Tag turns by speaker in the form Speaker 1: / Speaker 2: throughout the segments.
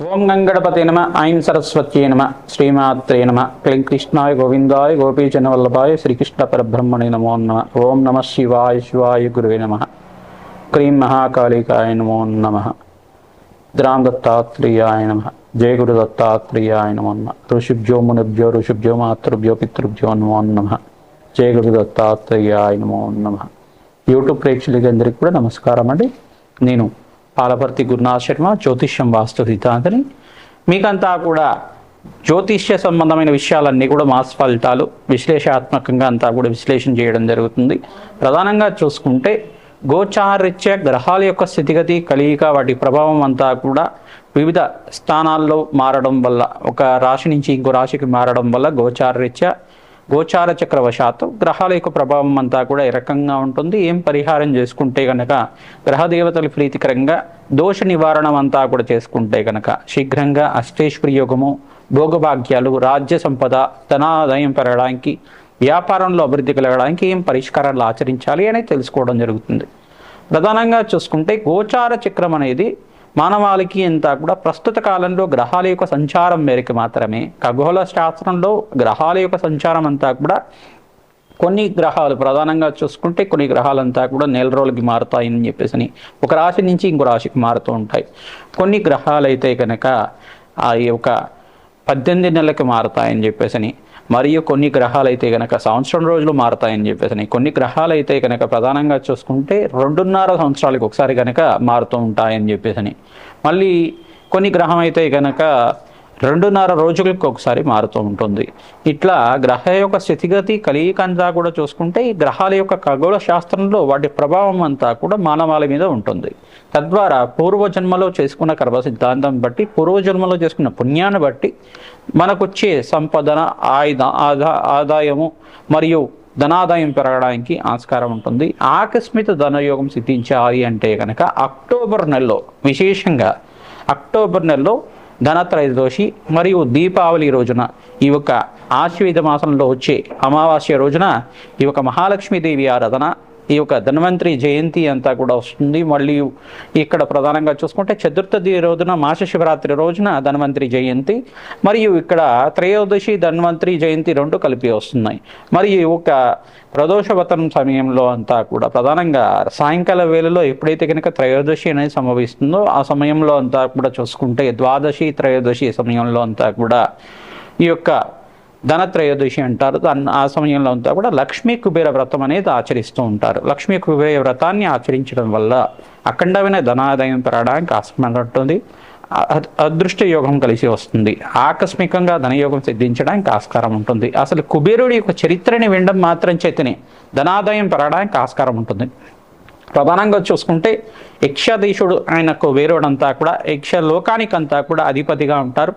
Speaker 1: ఓం గంగణపతే నమ. ఐం సరస్వత్యై నమ. శ్రీమాత్రే నమ. క్లీం కృష్ణాయ గోవిందాయ గోపీజనవల్లభాయ శ్రీకృష్ణ పరబ్రహ్మణే నమో నమ. ఓం నమ శివాయ శివాయ గురువే నమ. క్రీం మహాకాళికాయ నమో నమ. ద్రాం దత్తాత్రేయాయ నమ. జయ గురు దత్తాత్రేయాయ నమో నమ. ఋషిభ్యో మునిభ్యో ఋషిభ్యో మాతృభ్యో పితృభ్యో నమో నమ. జయ గురు దత్తాత్రేయాయ నమో నమ. యూట్యూబ్ ప్రేక్షకులందరికీ కూడా నమస్కారం అండి. నేను పాలపర్తి గురునాథ్ శర్మ, జ్యోతిష్యం వాస్తు సిద్ధాంతిని. మీకంతా కూడా జ్యోతిష్య సంబంధమైన విషయాలన్నీ కూడా మాస్ ఫలితాలు విశ్లేషాత్మకంగా అంతా కూడా విశ్లేషణ చేయడం జరుగుతుంది. ప్రధానంగా చూసుకుంటే గోచారరీత్యా గ్రహాల యొక్క స్థితిగతి, కలియిక, వాటి ప్రభావం అంతా కూడా వివిధ స్థానాల్లో మారడం వల్ల, ఒక రాశి నుంచి ఇంకో రాశికి మారడం వల్ల గోచారరీత్యా గోచార చక్రవశాత్తు గ్రహాల యొక్క ప్రభావం అంతా కూడా ఏ రకంగా ఉంటుంది, ఏం పరిహారం చేసుకుంటే కనుక గ్రహదేవతలు ప్రీతికరంగా దోష నివారణం అంతా కూడా చేసుకుంటే కనుక శీఘ్రంగా అష్టేశ్వరి యోగము, భోగభాగ్యాలు, రాజ్య సంపద, ధనాదాయం పెరగడానికి, వ్యాపారంలో అభివృద్ధి కలగడానికి ఏం పరిష్కారాలు ఆచరించాలి అనేది తెలుసుకోవడం జరుగుతుంది. ప్రధానంగా చూసుకుంటే గోచార చక్రం అనేది మానవాళికి అంతా కూడా ప్రస్తుత కాలంలో గ్రహాల యొక్క సంచారం మేరకు మాత్రమే. ఖగోళ శాస్త్రంలో గ్రహాల యొక్క సంచారం అంతా కూడా కొన్ని గ్రహాలు ప్రధానంగా చూసుకుంటే కొన్ని గ్రహాలంతా కూడా నెల రోజులకి మారుతాయని చెప్పేసి ఒక రాశి నుంచి ఇంకో రాశికి మారుతూ ఉంటాయి. కొన్ని గ్రహాలు అయితే కనుక ఆ యొక్క 18 నెలలకి మారుతాయని చెప్పేసి, మరియు కొన్ని గ్రహాలు అయితే కనుక సంవత్సరం రోజులు మారుతాయని చెప్పేసి, కొన్ని గ్రహాలు అయితే కనుక ప్రధానంగా చూసుకుంటే 2.5 సంవత్సరాలకు ఒకసారి కనుక మారుతూ ఉంటాయని చెప్పేసి, మళ్ళీ కొన్ని గ్రహం అయితే కనుక 2.5 రోజులకు ఒకసారి మారుతూ ఉంటుంది. ఇట్లా గ్రహ యొక్క స్థితిగతి, కలియిక అంతా కూడా చూసుకుంటే ఈ గ్రహాల యొక్క ఖగోళ శాస్త్రంలో వాటి ప్రభావం అంతా కూడా మానవాళి మీద ఉంటుంది. తద్వారా పూర్వజన్మలో చేసుకున్న కర్మ సిద్ధాంతం బట్టి, పూర్వజన్మలో చేసుకున్న పుణ్యాన్ని బట్టి మనకొచ్చే సంపదన, ఆదాయము మరియు ధనాదాయం పెరగడానికి ఆస్కారం ఉంటుంది. ఆకస్మిక ధనయోగం సిద్ధించాలి అంటే కనుక అక్టోబర్ నెలలో, విశేషంగా అక్టోబర్ నెలలో ధనత్రయోదశి మరియు దీపావళి రోజున, ఈ యొక్క ఆశ్వయుజ మాసంలో వచ్చే అమావాస్య రోజున ఈ యొక్క మహాలక్ష్మీదేవి ఆరాధన, ఈ యొక్క ధన్వంతరి జయంతి అంతా కూడా వస్తుంది. మళ్ళీ ఇక్కడ ప్రధానంగా చూసుకుంటే చతుర్థి రోజున, మాస శివరాత్రి రోజున ధన్వంతరి జయంతి, మరియు ఇక్కడ త్రయోదశి ధన్వంతరి జయంతి రెండు కలిపి వస్తున్నాయి. మరియు ఈ యొక్క ప్రదోషవతనం సమయంలో అంతా కూడా ప్రధానంగా సాయంకాల వేళలో ఎప్పుడైతే కనుక త్రయోదశి అనేది సంభవిస్తుందో ఆ సమయంలో అంతా కూడా చూసుకుంటే ద్వాదశి, త్రయోదశి సమయంలో అంతా కూడా ఈ యొక్క ధనత్రయోదశి అంటారు. ఆ సమయంలో అంతా కూడా లక్ష్మీ కుబేర వ్రతం అనేది ఆచరిస్తూ ఉంటారు. లక్ష్మీ కుబేర వ్రతాన్ని ఆచరించడం వల్ల అఖండమైన ధనాదాయం పెరగడానికి ఆస్కారం ఉంటుంది. అదృష్ట యోగం కలిసి వస్తుంది. ఆకస్మికంగా ధనయోగం సిద్ధించడానికి ఆస్కారం ఉంటుంది. అసలు కుబేరుడి యొక్క చరిత్రని వినడం మాత్రం చేతనే ధనాదాయం పెరగడానికి ఆస్కారం ఉంటుంది. ప్రధానంగా చూసుకుంటే యక్షదేశుడు ఆయన కుబేరుడంతా కూడా యక్ష లోకానికంతా కూడా అధిపతిగా ఉంటారు.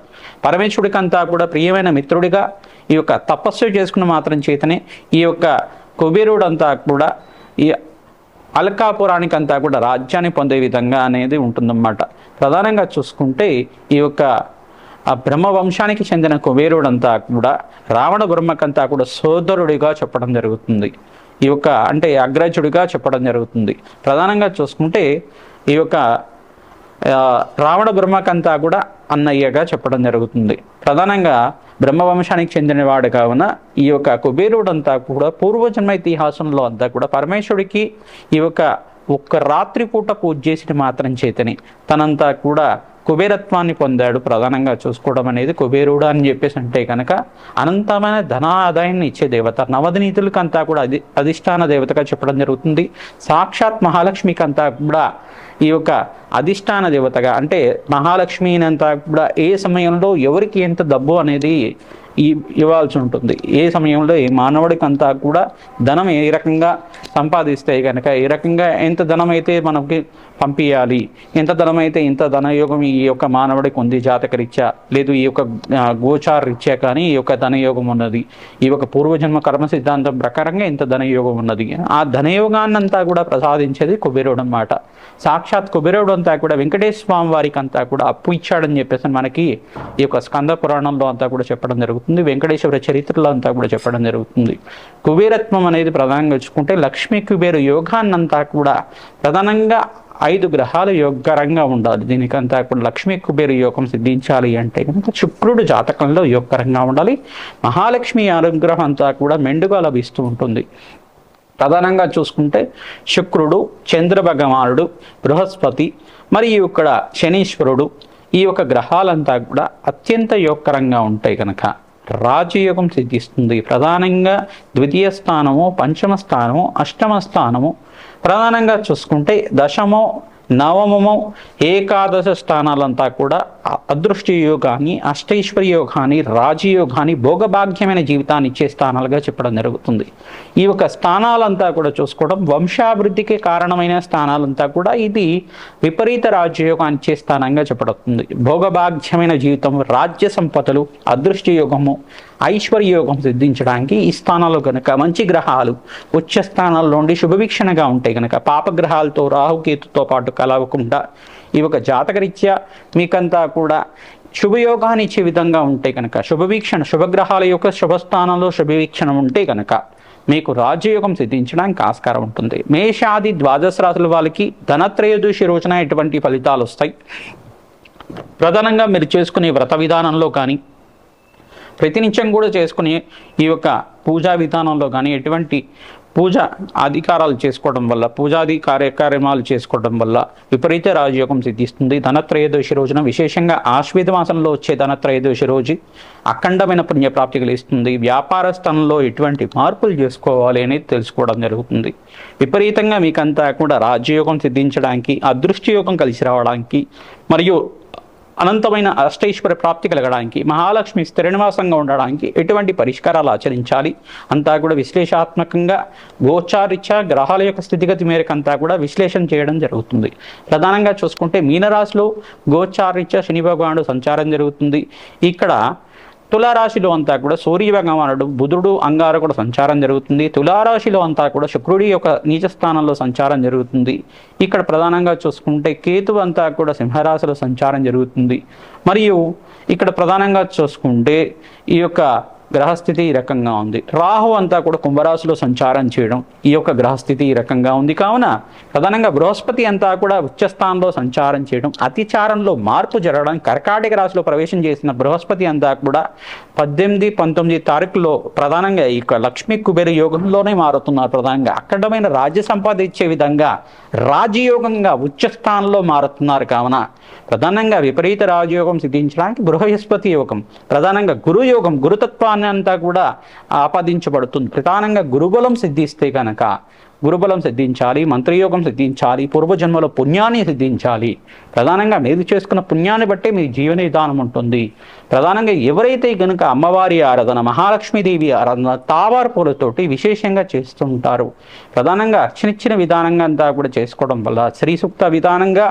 Speaker 1: పరమేశ్వరుడికంతా కూడా ప్రియమైన మిత్రుడిగా ఈ యొక్క తపస్సు చేసుకున్న మాత్రం చేతనే ఈ యొక్క కుబేరుడంతా కూడా ఈ అల్కాపురానికంతా కూడా రాజ్యాన్ని పొందే విధంగా అనేది ఉంటుందన్నమాట. ప్రధానంగా చూసుకుంటే ఈ యొక్క ఆ బ్రహ్మవంశానికి చెందిన కుబేరుడంతా కూడా రావణ బ్రహ్మకంతా కూడా సోదరుడిగా చెప్పడం జరుగుతుంది. ఈ యొక్క అంటే అగ్రజుడిగా చెప్పడం జరుగుతుంది. ప్రధానంగా చూసుకుంటే ఈ యొక్క రావణ బ్రహ్మకంతా కూడా అన్నయ్యగా చెప్పడం జరుగుతుంది. ప్రధానంగా బ్రహ్మవంశానికి చెందినవాడు కావున ఈ యొక్క కుబేరుడంతా కూడా పూర్వజన్మ ఇతిహాసంలో అంతా కూడా పరమేశ్వరుడికి ఈ యొక్క ఒక్క రాత్రిపూట పూజ చేసిన మాత్రం చేతని తనంతా కూడా కుబేరత్వాన్ని పొందాడు. ప్రధానంగా చూసుకోవడం అనేది కుబేరుడు అని చెప్పేసి అంటే కనుక అనంతమైన ధన ఆదాయాన్ని ఇచ్చే దేవత, నవనీతులకంతా కూడా అధిష్టాన దేవతగా చెప్పడం జరుగుతుంది. సాక్షాత్ మహాలక్ష్మికంతా కూడా ఈ యొక్క అధిష్టాన దేవతగా, అంటే మహాలక్ష్మినంతా కూడా ఏ సమయంలో ఎవరికి ఎంత డబ్బు అనేది ఇవ్వాల్సి ఉంటుంది, ఏ సమయంలో ఏ మానవుడికి అంతా కూడా ధనం ఏ రకంగా సంపాదిస్తే కనుక ఏ రకంగా ఎంత ధనం అయితే మనకి పంపించాలి, ఎంత ధనం అయితే ఇంత ధనయోగం ఈ యొక్క మానవుడికి ఉంది జాతకరీత్యా, లేదు ఈ యొక్క గోచార రీత్యా కానీ ఈ యొక్క ధనయోగం ఉన్నది, ఈ యొక్క పూర్వజన్మ కర్మ సిద్ధాంతం ప్రకారంగా ఇంత ధనయోగం ఉన్నది. ఆ ధనయోగాన్నంతా కూడా ప్రసాదించేది కుబేరుడు అన్నమాట. సాక్షాత్ కుబేరుడు అంతా కూడా వెంకటేశ్వర స్వామి వారికి అంతా కూడా అప్పు ఇచ్చాడని చెప్పేసి మనకి ఈ యొక్క స్కంద పురాణంలో అంతా కూడా చెప్పడం జరుగుతుంది. వెంకటేశ్వర చరిత్రలో అంతా కూడా చెప్పడం జరుగుతుంది. కుబేరత్వం అనేది ప్రధానంగా వచ్చుకుంటే లక్ష్మీ కుబేరు యోగాన్నంతా కూడా ప్రధానంగా 5 గ్రహాలు యోగకరంగా ఉండాలి. దీనికంతా కూడా లక్ష్మీ కుబేర యోగం సిద్ధించాలి అంటే కనుక శుక్రుడు జాతకంలో యోగకరంగా ఉండాలి. మహాలక్ష్మి అనుగ్రహం అంతా కూడా మెండుగా లభిస్తూ ఉంటుంది. ప్రధానంగా చూసుకుంటే శుక్రుడు, చంద్ర భగవానుడు, బృహస్పతి మరియు ఇక్కడ శనీశ్వరుడు, ఈ యొక్క గ్రహాలంతా కూడా అత్యంత యోగకరంగా ఉంటాయి కనుక రాజయోగం సిద్ధిస్తుంది. ప్రధానంగా ద్వితీయ స్థానము, పంచమ స్థానము, అష్టమ స్థానము, ప్రధానంగా చూసుకుంటే దశమో, నవమము, ఏకాదశ స్థానాలంతా కూడా అదృష్ట యోగాన్ని, అష్టైశ్వర్య యోగాన్ని, రాజయోగాన్ని, భోగభాగ్యమైన జీవితాన్ని ఇచ్చే స్థానాలుగా చెప్పడం జరుగుతుంది. ఈ యొక్క స్థానాలంతా కూడా చూసుకోవడం వంశాభివృద్ధికి కారణమైన స్థానాలంతా కూడా ఇది విపరీత రాజయోగాన్ని ఇచ్చే స్థానంగా చెప్పబడుతుంది. భోగభాగ్యమైన జీవితం, రాజ్య సంపదలు, అదృష్ట యోగము, ఐశ్వర్య యోగం సిద్ధించడానికి ఈ స్థానాలు కనుక మంచి గ్రహాలు ఉచ్చ స్థానాల్లో ఉండి శుభవీక్షణగా ఉంటాయి కనుక పాపగ్రహాలతో రాహుకేతుతో పాటు కలవకుండా ఈ ఒక జాతకరీత్యా మీకంతా కూడా శుభయోగాన్ని ఇచ్చే విధంగా ఉంటాయి కనుక శుభవీక్షణ, శుభగ్రహాల యొక్క శుభస్థానంలో శుభవీక్షణ ఉంటే కనుక మీకు రాజయోగం సిద్ధించడానికి ఆస్కారం ఉంటుంది. మేషాది ద్వాదశ రాశుల వాళ్ళకి ధనత్రయోదశి రోజున ఎటువంటి ఫలితాలు వస్తాయి? ప్రధానంగా మీరు చేసుకునే వ్రత విధానంలో కానీ, ప్రతినిత్యం కూడా చేసుకునే ఈ యొక్క పూజా విధానంలో కానీ ఎటువంటి పూజ అధికారాలు చేసుకోవడం వల్ల, పూజాది కార్యక్రమాలు చేసుకోవడం వల్ల విపరీత రాజయోగం సిద్ధిస్తుంది. ధనత్రయోదశి రోజున విశేషంగా ఆశ్వేత మాసంలో వచ్చే ధనత్రయోదశి రోజు అఖండమైన పుణ్యప్రాప్తి కలిగిస్తుంది. వ్యాపార స్థలంలో ఎటువంటి మార్పులు చేసుకోవాలి అనేది తెలుసుకోవడం జరుగుతుంది. విపరీతంగా మీకంతా కూడా రాజయోగం సిద్ధించడానికి, అదృష్టయోగం కలిసి రావడానికి మరియు అనంతమైన అష్టైశ్వర్య ప్రాప్తి కలగడానికి, మహాలక్ష్మి స్థిర నివాసంగా ఉండడానికి ఎటువంటి పరిష్కారాలు ఆచరించాలి అంతా కూడా విశ్లేషాత్మకంగా గోచారిత్యా గ్రహాల యొక్క స్థితిగతి మేరకు అంతా కూడా విశ్లేషణ చేయడం జరుగుతుంది. ప్రధానంగా చూసుకుంటే మీనరాశిలో గోచారిత్యా శని భగవానుడు సంచారం జరుగుతుంది. ఇక్కడ తులారాశిలో అంతా కూడా సూర్య భగవానుడు, బుధుడు, అంగారకుడు సంచారం జరుగుతుంది. తులారాశిలో అంతా కూడా శుక్రుడి యొక్క నీచ స్థానంలో సంచారం జరుగుతుంది. ఇక్కడ ప్రధానంగా చూసుకుంటే కేతువు అంతా కూడా సింహరాశిలో సంచారం జరుగుతుంది. మరియు ఇక్కడ ప్రధానంగా చూసుకుంటే ఈ యొక్క గ్రహస్థితి ఈ రకంగా ఉంది. రాహు అంతా కూడా కుంభరాశిలో సంచారం చేయడం, ఈ యొక్క గ్రహస్థితి ఈ రకంగా ఉంది. కావున ప్రధానంగా బృహస్పతి అంతా కూడా ఉచ్చస్థానంలో సంచారం చేయడం, అతిచారంలో మార్పు జరగడం, కర్కాటక రాశిలో ప్రవేశం చేసిన బృహస్పతి అంతా కూడా 18, 19 తారీఖులో ప్రధానంగా ఈ యొక్క లక్ష్మీ కుబేర యోగంలోనే మారుతున్నారు. ప్రధానంగా అఖండమైన రాజ్య సంపాద ఇచ్చే విధంగా రాజయోగంగా ఉచ్చస్థానంలో మారుతున్నారు. కావున ప్రధానంగా విపరీత రాజయోగం సిద్ధించడానికి బృహస్పతి యోగం, ప్రధానంగా గురుయోగం, గురుతత్వాన్ని అంతా కూడా ఆపాదించబడుతుంది. ప్రధానంగా గురుబలం సిద్ధిస్తే కనుక గురుబలం సిద్ధించాలి, మంత్రయోగం సిద్ధించాలి, పూర్వజన్మలో పుణ్యాన్ని సిద్ధించాలి. ప్రధానంగా మీరు చేసుకున్న పుణ్యాన్ని బట్టే మీ జీవన విధానం ఉంటుంది. ప్రధానంగా ఎవరైతే కనుక అమ్మవారి ఆరాధన, మహాలక్ష్మీదేవి ఆరాధన తావారు పూలతోటి విశేషంగా చేస్తుంటారు. ప్రధానంగా అర్చనిచ్చిన విధానంగా అంతా కూడా చేసుకోవడం వల్ల, శ్రీ సూక్త విధానంగా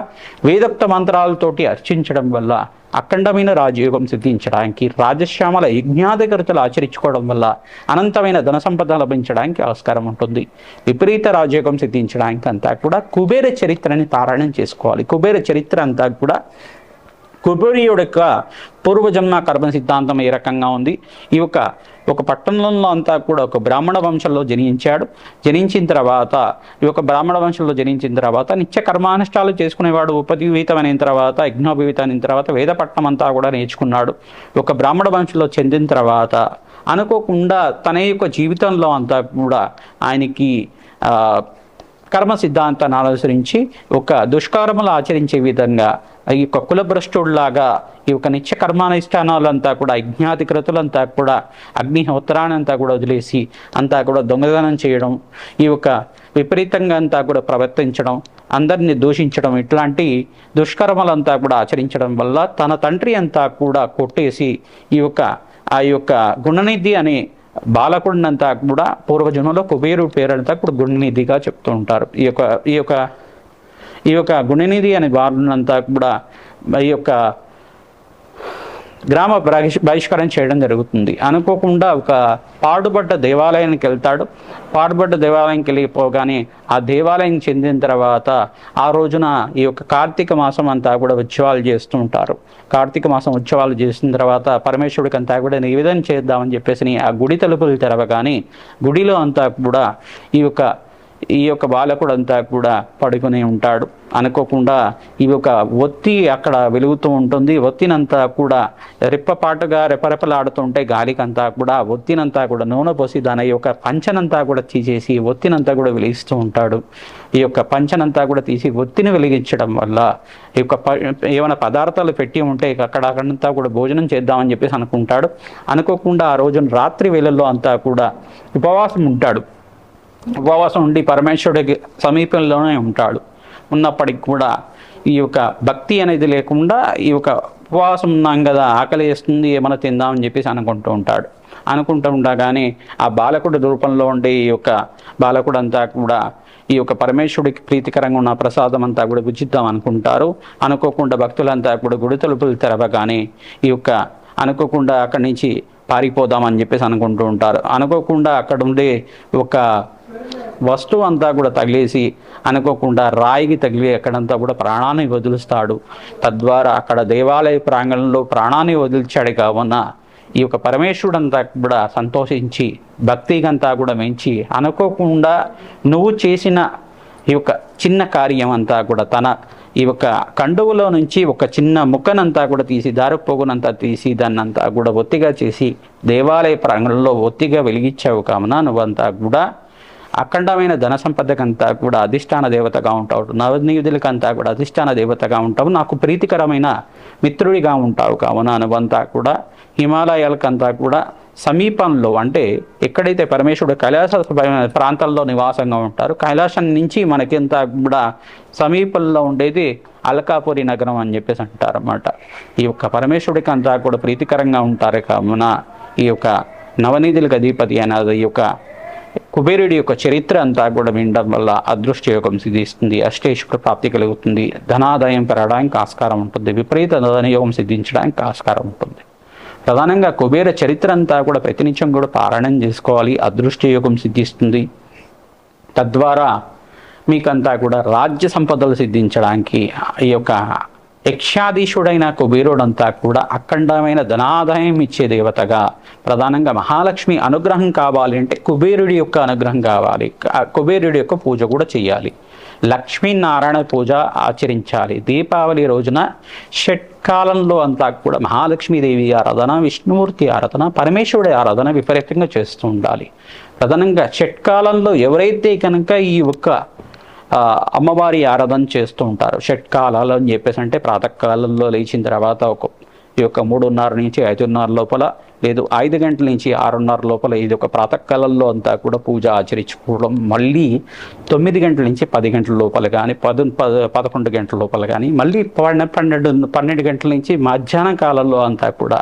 Speaker 1: వేదోక్త మంత్రాలతోటి అర్చించడం వల్ల అఖండమైన రాజయోగం సిద్ధించడానికి, రాజశ్యామల యజ్ఞాధికృతులు ఆచరించుకోవడం వల్ల అనంతమైన ధన సంపద లభించడానికి ఆస్కారం ఉంటుంది. విపరీత రాజయోగం సిద్ధించడానికి అంతా కూడా కుబేర చరిత్రని తారణం చేసుకోవాలి. కుబేర చరిత్ర అంతా కూడా కుబేరుడి యొక్క పూర్వజన్మ కర్మ సిద్ధాంతం ఏ రకంగా ఉంది. ఈ ఒక పట్టణంలో అంతా కూడా ఒక బ్రాహ్మణ వంశంలో జనించాడు. జనించిన తర్వాత ఈ యొక్క బ్రాహ్మణ వంశంలో జనించిన తర్వాత నిత్య కర్మానుష్ఠాలు చేసుకునేవాడు. ఉపజీవితమైన తర్వాత, యజ్ఞోపవీతమైన తర్వాత వేదపట్నం అంతా కూడా నేర్చుకున్నాడు. ఒక బ్రాహ్మణ వంశంలో చెందిన తర్వాత అనుకోకుండా తన యొక్క జీవితంలో అంతా కూడా ఆయనకి కర్మ సిద్ధాంతాన్ని అనుసరించి ఒక దుష్కర్మలు ఆచరించే విధంగా ఈ యొక్క కులభ్రష్టుడిలాగా ఈ యొక్క నిత్య కర్మానుష్ఠానాలంతా కూడా యజ్ఞాధికృతులంతా కూడా అగ్నిహోత్రాన్ని అంతా కూడా వదిలేసి అంతా కూడా దొంగతనం చేయడం, ఈ యొక్క విపరీతంగా అంతా కూడా ప్రవర్తించడం, అందరినీ దూషించడం, ఇట్లాంటి దుష్కర్మలంతా కూడా ఆచరించడం వల్ల తన తండ్రి అంతా కూడా కొట్టేసి ఆ యొక్క గుణనిధి అనే బాలకుడినంతా కూడా పూర్వజన్మలో కుబేరుడు పేరంతా కూడా గుణనిధిగా చెప్తూ ఉంటారు. ఈ యొక్క గుణనిధి అనే బాలునంతా కూడా ఈ యొక్క గ్రామ బహిష్కరణ చేయడం జరుగుతుంది. అనుకోకుండా ఒక పాడుబడ్డ దేవాలయానికి వెళ్తాడు. పాడుబడ్డ దేవాలయానికి వెళ్ళిపోగానే ఆ దేవాలయం చెందిన తర్వాత ఆ రోజున ఈ యొక్క కార్తీక మాసం అంతా కూడా ఉత్సవాలు చేస్తూ ఉంటారు. కార్తీక మాసం ఉత్సవాలు చేసిన తర్వాత పరమేశ్వరుడికి అంతా కూడా నివేదన చేద్దామని చెప్పేసి ఆ గుడి తలుపులు తెరవగానే గుడిలో అంతా కూడా ఈ యొక్క ఈ యొక్క బాలకుడంతా కూడా పడుకుని ఉంటాడు. అనుకోకుండా ఈ యొక్క ఒత్తి అక్కడ వెలుగుతూ ఉంటుంది. ఒత్తినంతా కూడా రెప్పపాటుగా రెపరెపలాడుతుంటే గాలికంతా కూడా ఒత్తినంతా కూడా నూనె పోసి దాని యొక్క పంచనంతా కూడా తీసేసి ఒత్తినంతా కూడా వెలిగిస్తూ ఉంటాడు. ఈ యొక్క పంచనంతా కూడా తీసి ఒత్తిని వెలిగించడం వల్ల ఈ యొక్క ఏమైనా పదార్థాలు పెట్టి ఉంటే అక్కడంతా కూడా భోజనం చేద్దామని చెప్పేసి అనుకుంటాడు. అనుకోకుండా ఆ రోజున రాత్రి వేళల్లో అంతా కూడా ఉపవాసం ఉంటాడు. ఉపవాసం ఉండి పరమేశ్వరుడికి సమీపంలోనే ఉంటాడు. ఉన్నప్పటికి కూడా ఈ యొక్క భక్తి అనేది లేకుండా ఈ యొక్క ఉపవాసం ఉన్నాం కదా, ఆకలి వేస్తుంది, ఏమైనా తిందామని చెప్పేసి అనుకుంటూ ఉంటాడు. అనుకుంటూ ఉండగానే ఆ బాలకుడి రూపంలో ఉండే ఈ యొక్క బాలకుడు అంతా కూడా ఈ యొక్క పరమేశ్వరుడికి ప్రీతికరంగా ఉన్న ప్రసాదం అంతా కూడా భుజిద్దాం అనుకుంటారు. అనుకోకుండా భక్తులంతా కూడా గుడి తలుపులు తెరవగానే ఈ యొక్క అనుకోకుండా అక్కడి నుంచి పారిపోదామని చెప్పేసి అనుకుంటూ ఉంటారు. అనుకోకుండా అక్కడ ఉండే ఒక వస్తువు అంతా కూడా తగిలేసి అనుకోకుండా రాయికి తగిలి అక్కడంతా కూడా ప్రాణాన్ని వదులుస్తాడు. తద్వారా అక్కడ దేవాలయ ప్రాంగణంలో ప్రాణాన్ని వదిల్చాడు. కావున ఈ యొక్క పరమేశ్వరుడంతా కూడా సంతోషించి భక్తికంతా కూడా మెంచి అనుకోకుండా నువ్వు చేసిన ఈ యొక్క చిన్న కార్యం అంతా కూడా తన ఈ యొక్క కండువులో నుంచి ఒక చిన్న ముక్కనంతా కూడా తీసి దారిపోగునంతా తీసి దాన్నంతా కూడా ఒత్తిగా చేసి దేవాలయ ప్రాంగణంలో ఒత్తిగా వెలిగించావు. కావున నువ్వంతా కూడా అఖండమైన ధన సంపదకంతా కూడా అధిష్టాన దేవతగా ఉంటావు. నవనిధులకంతా కూడా అధిష్టాన దేవతగా ఉంటావు. నాకు ప్రీతికరమైన మిత్రుడిగా ఉంటావు. కావున నువ్వంతా కూడా హిమాలయాలకంతా కూడా సమీపంలో అంటే ఎక్కడైతే పరమేశ్వరుడు కైలాస ప్రాంతాల్లో నివాసంగా ఉంటారు, కైలాసం నుంచి మనకింత కూడా సమీపంలో ఉండేది అల్కాపురి నగరం అని చెప్పేసి అంటారు అన్నమాట. ఈ యొక్క పరమేశ్వరుడికి అంతా కూడా ప్రీతికరంగా ఉంటారు. కావున ఈ యొక్క నవనిధులకు అధిపతి అనేది ఈ యొక్క కుబేరుడి యొక్క చరిత్ర అంతా కూడా వినడం వల్ల అదృష్ట యోగం సిద్ధిస్తుంది, అష్టైశ్వర ప్రాప్తి కలుగుతుంది, ధనాదాయం పెరగడానికి ఆస్కారం ఉంటుంది, విపరీత ధనయోగం సిద్ధించడానికి ఆస్కారం ఉంటుంది. ప్రధానంగా కుబేర చరిత్ర అంతా కూడా ప్రతినిత్యం కూడా పారాయణం చేసుకోవాలి. అదృష్ట యోగం సిద్ధిస్తుంది. తద్వారా మీకంతా కూడా రాజ్య సంపదలు సిద్ధించడానికి ఈ యొక్క యక్షాధీశుడైన కుబేరుడంతా కూడా అఖండమైన ధనాదాయం ఇచ్చే దేవతగా ప్రధానంగా మహాలక్ష్మి అనుగ్రహం కావాలి అంటే కుబేరుడి యొక్క అనుగ్రహం కావాలి. కుబేరుడి యొక్క పూజ కూడా చేయాలి. లక్ష్మీనారాయణ పూజ ఆచరించాలి. దీపావళి రోజున షట్కాలంలో అంతా కూడా మహాలక్ష్మీదేవి ఆరాధన, విష్ణుమూర్తి ఆరాధన, పరమేశ్వరుడి ఆరాధన విపరీతంగా చేస్తూ ఉండాలి. ప్రధానంగా షట్కాలంలో ఎవరైతే కనుక ఈ ఒక్క అమ్మవారి ఆరాధన చేస్తూ ఉంటారు, షట్కాలాలు అని చెప్పేసి అంటే ప్రాతకాలంలో లేచిన తర్వాత ఈ యొక్క 3:30 నుంచి 5:30 లోపల, లేదు 5 గంటల నుంచి 6:30 లోపల ఇది ఒక ప్రాతకాలంలో అంతా కూడా పూజ ఆచరించుకోవడం. మళ్ళీ 9 గంటల నుంచి 10 గంటల లోపల కానీ 11 గంటల లోపల కానీ మళ్ళీ 12 గంటల నుంచి మధ్యాహ్నం కాలంలో అంతా కూడా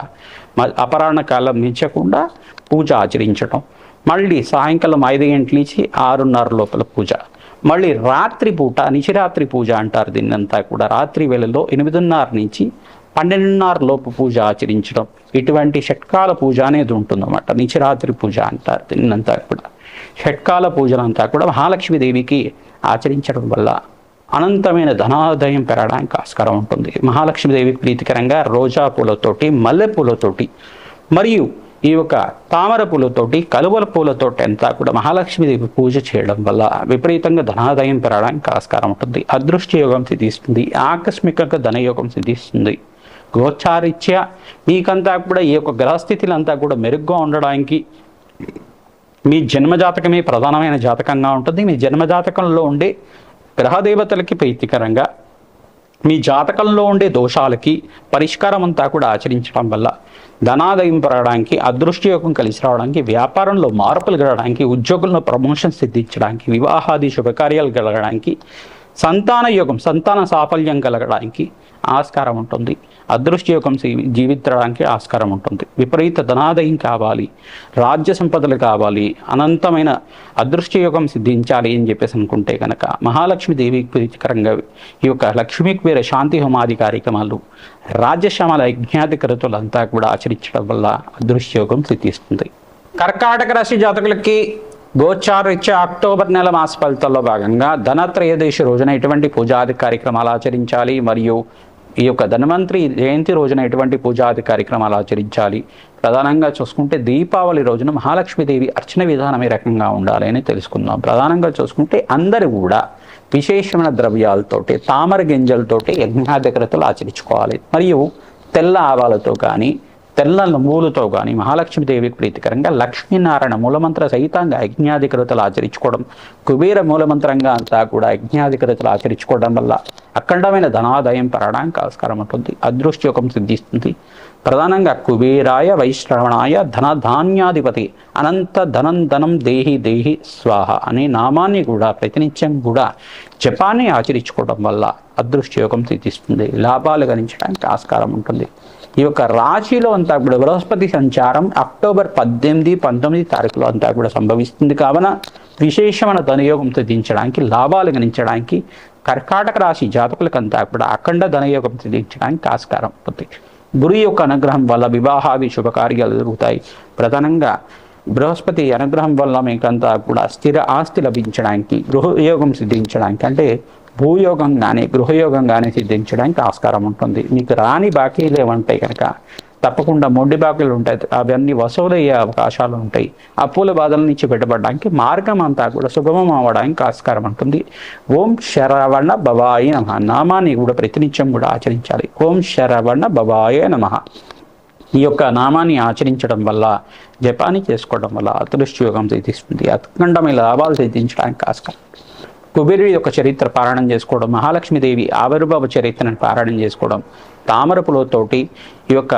Speaker 1: అపరాహ్న కాలం మించకుండా పూజ ఆచరించడం. మళ్ళీ సాయంకాలం 5 గంటల నుంచి 6:30 లోపల పూజ. మళ్ళీ రాత్రి పూట నిశిరాత్రి పూజ అంటారు దీన్నంతా కూడా. రాత్రి వేళలో 8:30 నుంచి 12:30 లోపు పూజ ఆచరించడం. ఇటువంటి షట్కాల పూజ అనేది ఉంటుందన్నమాట. నిశిరాత్రి పూజ అంటారు దీన్నంతా కూడా. షట్కాల పూజలంతా కూడా మహాలక్ష్మీదేవికి ఆచరించడం వల్ల అనంతమైన ధనాదాయం పెరగడానికి ఆస్కారం ఉంటుంది. మహాలక్ష్మీదేవికి ప్రీతికరంగా రోజా పూలతోటి, మల్లె పూలతోటి మరియు ఈ యొక్క తామర పూలతోటి, కలువల పూలతోటి అంతా కూడా మహాలక్ష్మీదేవి పూజ చేయడం వల్ల విపరీతంగా ధనాదాయం పెరగడానికి ఆస్కారం ఉంటుంది. అదృష్ట యోగం సిద్ధిస్తుంది. ఆకస్మికంగా ధనయోగం సిద్ధిస్తుంది. గోచారిత్య మీకంతా కూడా ఈ యొక్క గ్రహస్థితులంతా కూడా మెరుగ్గా ఉండడానికి మీ జన్మజాతకమే ప్రధానమైన జాతకంగా ఉంటుంది. మీ జన్మజాతకంలో ఉండే గ్రహదేవతలకి ప్రీతికరంగా మీ జాతకంలో ఉండే దోషాలకి పరిష్కారం అంతా కూడా ఆచరించడం వల్ల ధనాదాయం పెరగడానికి, అదృష్టయోగం కలిసి రావడానికి, వ్యాపారంలో మార్పులు కలగడానికి, ఉద్యోగుల్లో ప్రమోషన్ సిద్ధించడానికి, వివాహాది శుభకార్యాలు కలగడానికి, సంతాన యోగం సంతాన సాఫల్యం కలగడానికి ఆస్కారం ఉంటుంది. అదృష్టయోగం జీవించడానికి ఆస్కారం ఉంటుంది. విపరీత ధనాదాయం కావాలి, రాజ్య సంపదలు కావాలి, అనంతమైన అదృష్టయోగం సిద్ధించాలి అని చెప్పేసి అనుకుంటే కనుక మహాలక్ష్మీదేవికి ప్రీతికరంగా ఈ యొక్క లక్ష్మీ కుబేర శాంతి హోమాది కార్యక్రమాలు, రాజ్యశ్యామల యజ్ఞాధికృతులంతా కూడా ఆచరించడం వల్ల అదృష్టయోగం సిద్ధిస్తుంది. కర్కాటక రాశి జాతకులకి గోచారీత్యా అక్టోబర్ నెల మాస ఫలితాల్లో భాగంగా ధనత్రయోదశి రోజున ఎటువంటి పూజాది కార్యక్రమాలు ఆచరించాలి, మరియు ఈ యొక్క ధన్వంతరి జయంతి రోజున ఎటువంటి పూజాది కార్యక్రమాలు ఆచరించాలి, ప్రధానంగా చూసుకుంటే దీపావళి రోజున మహాలక్ష్మీదేవి అర్చన విధానం ఏ రకంగా ఉండాలి అని తెలుసుకుందాం. ప్రధానంగా చూసుకుంటే అందరూ కూడా విశేషమైన ద్రవ్యాలతోటి తామర గింజలతోటి యజ్ఞాధికృతలు ఆచరించుకోవాలి. మరియు తెల్ల ఆవాలతో కానీ తెల్ల నువ్వులతో కానీ మహాలక్ష్మీదేవికి ప్రీతికరంగా లక్ష్మీనారాయణ మూలమంత్ర సహితంగా యజ్ఞాధికృతలు ఆచరించుకోవడం, కుబేర మూలమంత్రంగా అంతా కూడా యజ్ఞాధికృతలు ఆచరించుకోవడం వల్ల అఖండమైన ధనాదాయం పెరగడానికి ఆస్కారం ఉంటుంది. అదృష్టయోగం సిద్ధిస్తుంది. ప్రధానంగా కుబేరాయ వైశ్రవణాయ ధనధాన్యాధిపతి అనంత ధనం ధనం దేహి దేహి స్వాహ అనే నామాన్ని కూడా ప్రతినిత్యం కూడా జపాన్ని ఆచరించుకోవడం వల్ల అదృష్టయోగం సిద్ధిస్తుంది. లాభాలు గణించడానికి ఆస్కారం ఉంటుంది. ఈ యొక్క రాశిలో అంతా కూడా బృహస్పతి సంచారం అక్టోబర్ 18, 19 తారీఖులో అంతా కూడా సంభవిస్తుంది. కావున విశేషమైన ధనయోగం సిద్ధించడానికి, లాభాలు గణించడానికి కర్కాటక రాశి జాతకులకంతా కూడా అఖండ ధనయోగం సిద్ధించడానికి ఆస్కారం ఉంటుంది. గురు యొక్క అనుగ్రహం వల్ల వివాహాది శుభకార్యాలు జరుగుతాయి. ప్రధానంగా బృహస్పతి అనుగ్రహం వల్ల మీకంతా కూడా స్థిర ఆస్తి లభించడానికి, గృహయోగం సిద్ధించడానికి అంటే భూయోగం కానీ గృహయోగం కానీ సిద్ధించడానికి ఆస్కారం ఉంటుంది. మీకు రాని బాకీలు ఏమంటాయి కనుక తప్పకుండా మొండి బాకీలు ఉంటాయి, అవన్నీ వసూలయ్యే అవకాశాలు ఉంటాయి. అప్పుల బాధల నుంచి బయటపడడానికి మార్గం అంతా కూడా సుగమం అవ్వడానికి ఆస్కారం ఉంటుంది. ఓం శరవణ భవాయ నమః నామాన్ని కూడా ప్రతినిత్యం కూడా ఆచరించాలి. ఓం శరవణ భవాయ నమః ఈ యొక్క నామాన్ని ఆచరించడం వల్ల, జపాన్ని చేసుకోవడం వల్ల అదృష్టయోగం సిద్ధిస్తుంది. అఖండమైన లాభాలు సిద్ధించడానికి ఆస్కారం. కుబేరుడి యొక్క చరిత్ర పారాయణం చేసుకోవడం, మహాలక్ష్మీదేవి ఆవిర్భావ చరిత్రను పారాయణం చేసుకోవడం, తామర పూలతోటి ఈ యొక్క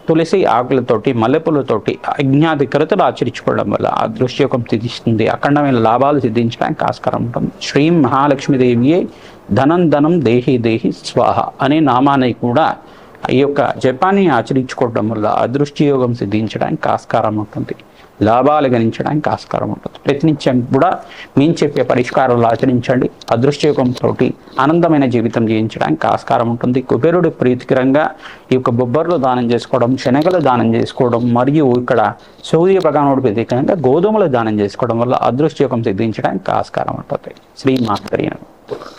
Speaker 1: తులసి ఆకులతోటి మల్లెపూలతోటి యజ్ఞాధికృతలు ఆచరించుకోవడం వల్ల అదృష్టయోగం సిద్ధిస్తుంది. అఖండమైన లాభాలు సిద్ధించడానికి ఆస్కారం ఉంటుంది. శ్రీ మహాలక్ష్మీదేవియే ధనం ధనం దేహి దేహి స్వాహ అనే నామాన్ని కూడా ఈ యొక్క జపాన్ని ఆచరించుకోవడం వల్ల అదృష్టయోగం సిద్ధించడానికి ఆస్కారం ఉంటుంది. లాభాలు గణించడానికి ఆస్కారం ఉంటుంది. ప్రతినిత్యం కూడా మేము చెప్పే పరిష్కారాలు ఆచరించండి. అదృష్టయోగంతో ఆనందమైన జీవితం జీవించడానికి ఆస్కారం ఉంటుంది. కుబేరుడి ప్రీతికరంగా ఈ యొక్క బొబ్బర్లు దానం చేసుకోవడం, శనగలు దానం చేసుకోవడం, మరియు ఇక్కడ సూర్య భగవానుడి ప్రీతికరంగా గోధుమలు దానం చేసుకోవడం వల్ల అదృష్టయోగం సిద్ధించడానికి ఆస్కారం ఉంటుంది. శ్రీమాత్రే నమః.